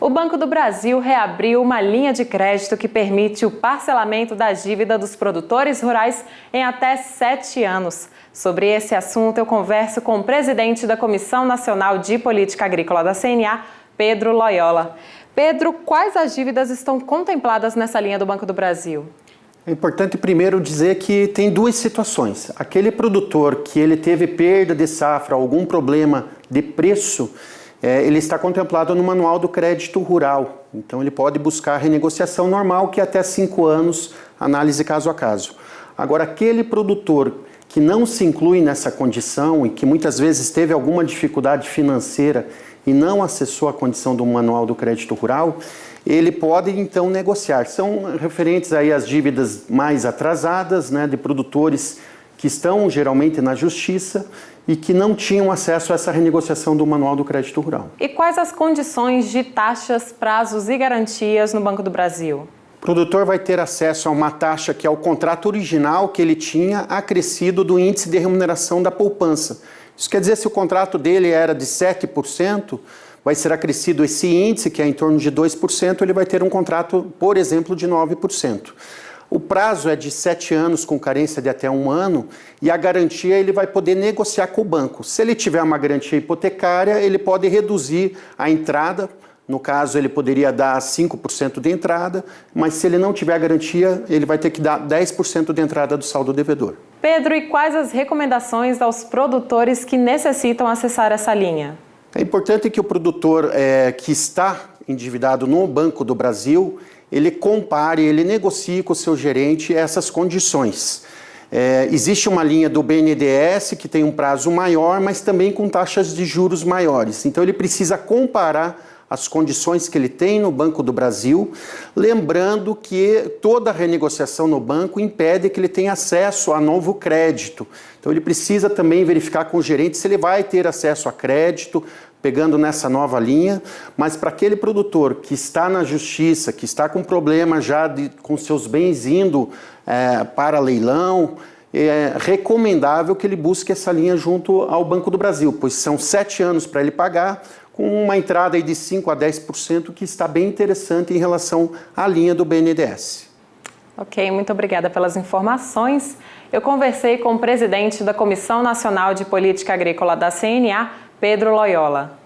O Banco do Brasil reabriu uma linha de crédito que permite o parcelamento da dívida dos produtores rurais em até 7 anos. Sobre esse assunto, eu converso com o presidente da Comissão Nacional de Política Agrícola da CNA, Pedro Loyola. Pedro, quais as dívidas estão contempladas nessa linha do Banco do Brasil? É importante primeiro dizer que tem duas situações. Aquele produtor que ele teve perda de safra, algum problema de preço, ele está contemplado no Manual do Crédito Rural. Então ele pode buscar a renegociação normal, que é até 5 anos, análise caso a caso. Agora, aquele produtor que não se inclui nessa condição e que muitas vezes teve alguma dificuldade financeira e não acessou a condição do Manual do Crédito Rural, ele pode então negociar. São referentes aí às dívidas mais atrasadas, né, de produtores que estão geralmente na justiça e que não tinham acesso a essa renegociação do Manual do Crédito Rural. E quais as condições de taxas, prazos e garantias no Banco do Brasil? O produtor vai ter acesso a uma taxa que é o contrato original que ele tinha acrescido do índice de remuneração da poupança. Isso quer dizer, se o contrato dele era de 7%, vai ser acrescido esse índice, que é em torno de 2%, ele vai ter um contrato, por exemplo, de 9%. O prazo é de 7 anos com carência de até 1 ano e a garantia ele vai poder negociar com o banco. Se ele tiver uma garantia hipotecária, ele pode reduzir a entrada. No caso, ele poderia dar 5% de entrada, mas se ele não tiver garantia, ele vai ter que dar 10% de entrada do saldo devedor. Pedro, e quais as recomendações aos produtores que necessitam acessar essa linha? É importante que o produtor que está endividado no Banco do Brasil, ele compare, ele negocie com o seu gerente essas condições. Existe uma linha do BNDES que tem um prazo maior, mas também com taxas de juros maiores. Então ele precisa comparar as condições que ele tem no Banco do Brasil, lembrando que toda renegociação no banco impede que ele tenha acesso a novo crédito. Então ele precisa também verificar com o gerente se ele vai ter acesso a crédito, pegando nessa nova linha, mas para aquele produtor que está na justiça, que está com problema já com seus bens indo para leilão, é recomendável que ele busque essa linha junto ao Banco do Brasil, pois são 7 anos para ele pagar, com uma entrada aí de 5% a 10%, que está bem interessante em relação à linha do BNDES. Ok, muito obrigada pelas informações. Eu conversei com o presidente da Comissão Nacional de Política Agrícola da CNA, Pedro Loyola.